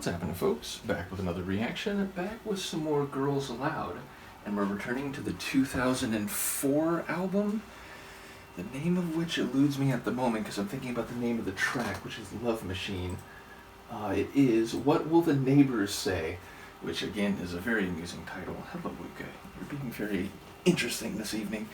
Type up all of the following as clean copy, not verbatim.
What's happening, folks? Back with another reaction, back with some more Girls Aloud, and we're returning to the 2004 album, the name of which eludes me at the moment because I'm thinking about the name of the track, which is Love Machine. It is What Will the Neighbours Say, which again is a very amusing title. Hello, Luca. You're being very interesting this evening.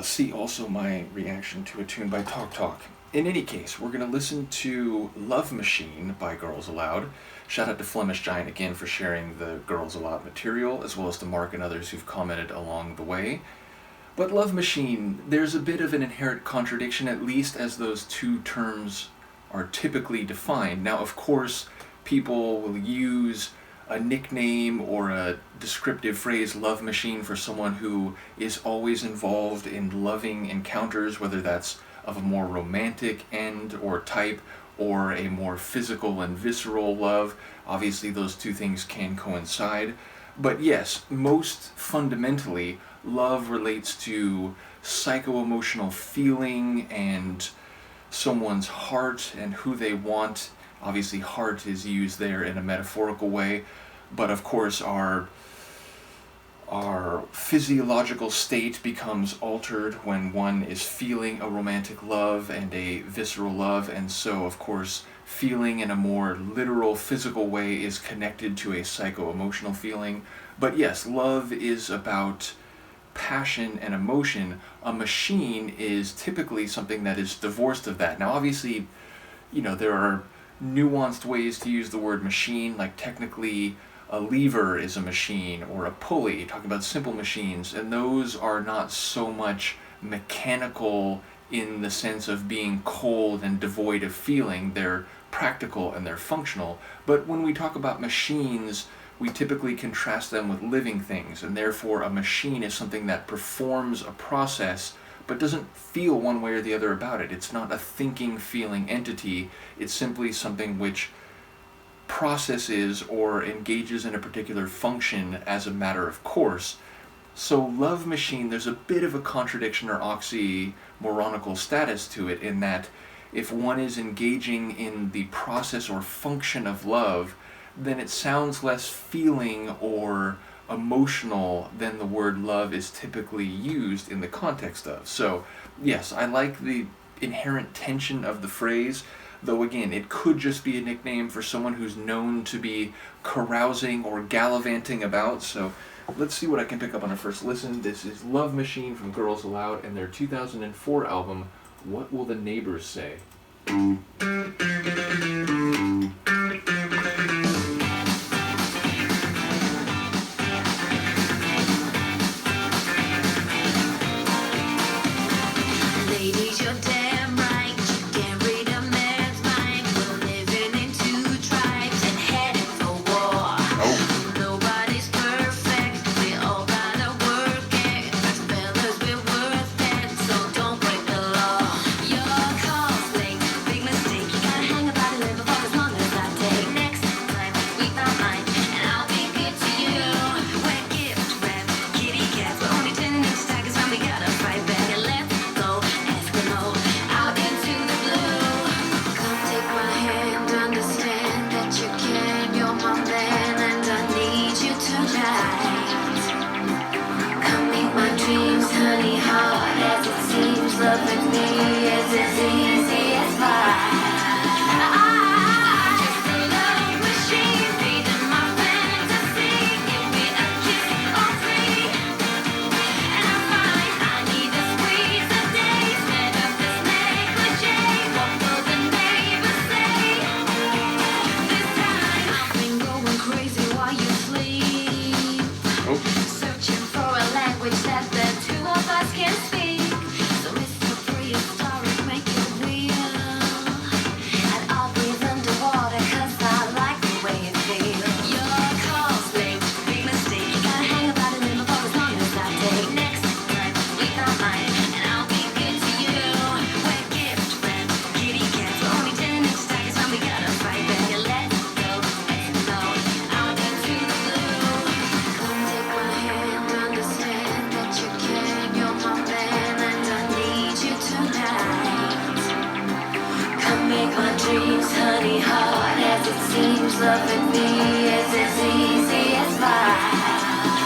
See also my reaction to a tune by Talk Talk. In any case, we're going to listen to Love Machine by Girls Aloud. Shout out to Flemish Giant again for sharing the Girls Aloud material, as well as to Mark and others who've commented along the way. But Love Machine, there's a bit of an inherent contradiction, at least as those two terms are typically defined. Now, of course, people will use a nickname or a descriptive phrase, love machine, for someone who is always involved in loving encounters, whether that's of a more romantic end or type, or a more physical and visceral love. Obviously, those two things can coincide. But yes, most fundamentally, love relates to psycho-emotional feeling and someone's heart and who they want. Obviously, heart is used there in a metaphorical way, but of course our physiological state becomes altered when one is feeling a romantic love and a visceral love, and so of course feeling in a more literal physical way is connected to a psycho-emotional feeling. But yes, love is about passion and emotion. A machine is typically something that is divorced of that. Now obviously, there are nuanced ways to use the word machine, like technically a lever is a machine, or a pulley, talking about simple machines, and those are not so much mechanical in the sense of being cold and devoid of feeling. They're practical and they're functional. But when we talk about machines, we typically contrast them with living things, and therefore a machine is something that performs a process but doesn't feel one way or the other about it. It's not a thinking, feeling entity. It's simply something which processes or engages in a particular function as a matter of course. So Love Machine, there's a bit of a contradiction or oxymoronical status to it, in that if one is engaging in the process or function of love, then it sounds less feeling or emotional than the word love is typically used in the context of. So yes, I like the inherent tension of the phrase, though again, it could just be a nickname for someone who's known to be carousing or gallivanting about. So let's see what I can pick up on a first listen. This is Love Machine from Girls Aloud and their 2004 album, What Will the Neighbours Say? Ladies, you're damn right. You can't read a man's mind. We're living in two tribes and heading for war. Nobody's perfect. We all gotta work it. As fellas, we're worth it. So don't break the law. Your call's late. Big mistake. You gotta hang up loving me is as easy as pie.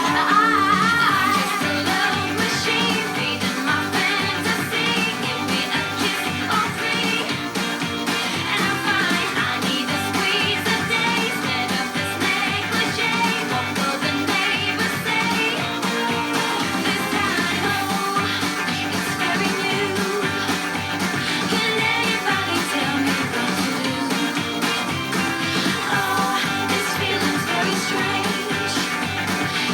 I'm just a love machine, feeding my fantasy. Give me a kiss or three, and I'm fine. I need a squeeze a day instead of this negligee. What will the neighbors say? This time, oh, it's very new. Can anybody tell me what to do? Oh, this feeling's very strange.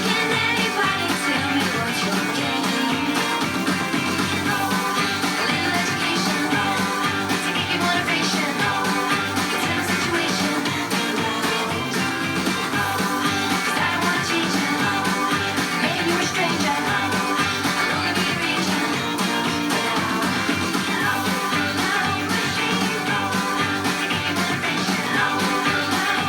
Can anybody tell me what you're getting? Oh, a little education, to give you motivation. It's in a situation, loud. 'Cause I don't wanna change you, making you a stranger. I'll only be reaching for now. I'll be the love machine, to give you motivation. I'll be the love machine.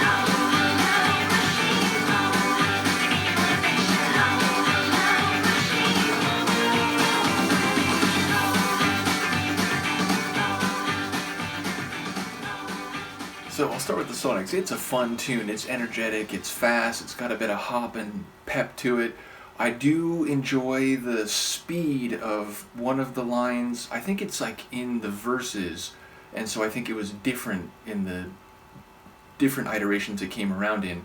I'll be the love machine, to give you motivation. I'll be the So I'll start with the Sonics. It's a fun tune. It's energetic, it's fast, it's got a bit of hop and pep to it. I do enjoy the speed of one of the lines. I think it's like in the verses, and so I think it was different in the different iterations it came around in.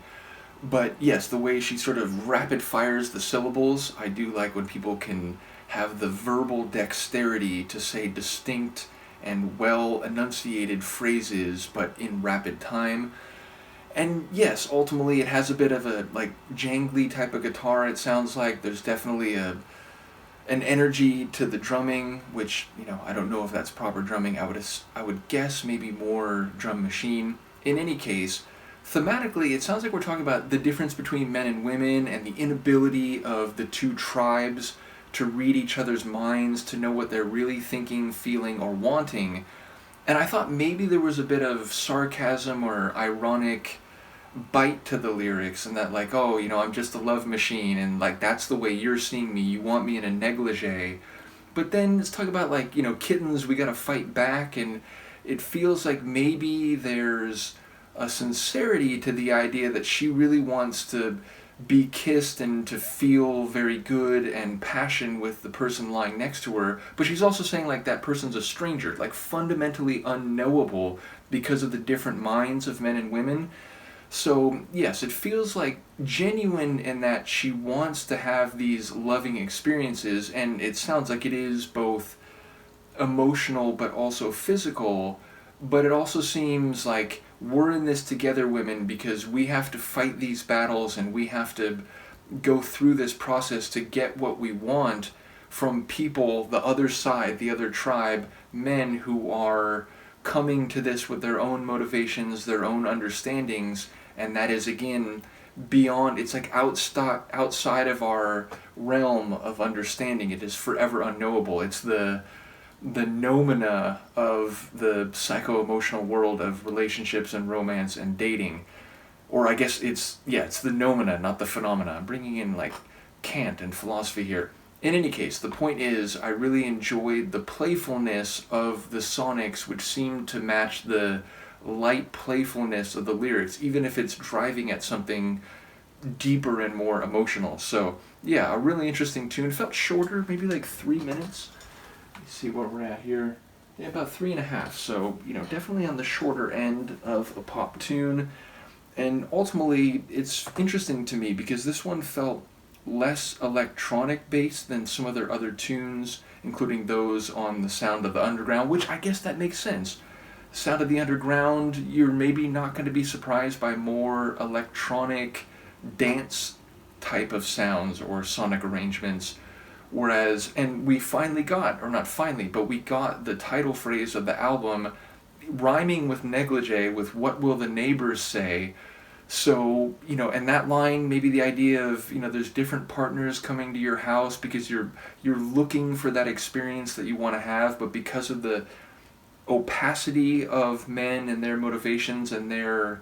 But yes, the way she sort of rapid fires the syllables, I do like when people can have the verbal dexterity to say distinct and well enunciated phrases, but in rapid time. And yes, ultimately it has a bit of a like jangly type of guitar. It sounds like there's definitely an energy to the drumming, which I don't know if that's proper drumming. I would guess maybe more drum machine. In any case, thematically, it sounds like we're talking about the difference between men and women and the inability of the two tribes to read each other's minds, to know what they're really thinking, feeling, or wanting. And I thought maybe there was a bit of sarcasm or ironic bite to the lyrics, and that like, oh, I'm just a love machine, and like that's the way you're seeing me. You want me in a negligee. But then let's talk about like, kittens, we gotta fight back, and it feels like maybe there's a sincerity to the idea that she really wants to be kissed and to feel very good and passion with the person lying next to her, but she's also saying like that person's a stranger, like fundamentally unknowable because of the different minds of men and women. So yes, it feels like genuine in that she wants to have these loving experiences, and it sounds like it is both emotional but also physical, but it also seems like we're in this together, women, because we have to fight these battles and we have to go through this process to get what we want from people, the other side, the other tribe, men who are coming to this with their own motivations, their own understandings, and that is again beyond, it's like outside of our realm of understanding. It is forever unknowable. It's the noumena of the psycho-emotional world of relationships and romance and dating. Or I guess it's the noumena, not the phenomena. I'm bringing in like Kant and philosophy here. In any case, the point is I really enjoyed the playfulness of the sonics, which seemed to match the light playfulness of the lyrics, even if it's driving at something deeper and more emotional. So yeah, a really interesting tune. Felt shorter, maybe like 3 minutes. See where we're at here. Yeah, about 3.5. So, definitely on the shorter end of a pop tune. And ultimately, it's interesting to me because this one felt less electronic based than some of their other tunes, including those on the Sound of the Underground, which I guess that makes sense. Sound of the Underground, you're maybe not going to be surprised by more electronic dance type of sounds or sonic arrangements. Whereas, and we finally got, or not finally, but we got the title phrase of the album rhyming with negligee with What Will the Neighbours Say. So, and that line, maybe the idea of, there's different partners coming to your house because you're looking for that experience that you want to have, but because of the opacity of men and their motivations and their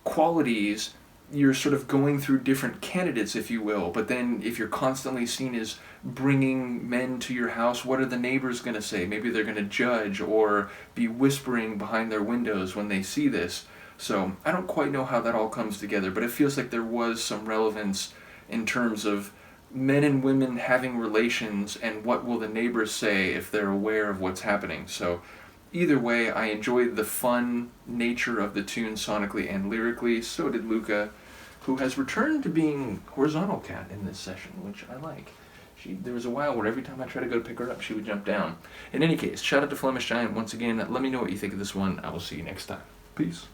qualities, you're sort of going through different candidates, if you will, but then if you're constantly seen as bringing men to your house, what are the neighbors going to say? Maybe they're going to judge or be whispering behind their windows when they see this. So I don't quite know how that all comes together, but it feels like there was some relevance in terms of men and women having relations and what will the neighbors say if they're aware of what's happening. So either way, I enjoyed the fun nature of the tune sonically and lyrically. So did Luca, who has returned to being horizontal cat in this session, which I like. There was a while where every time I tried to go to pick her up, she would jump down. In any case, shout out to Flemish Giant once again. Let me know what you think of this one. I will see you next time. Peace.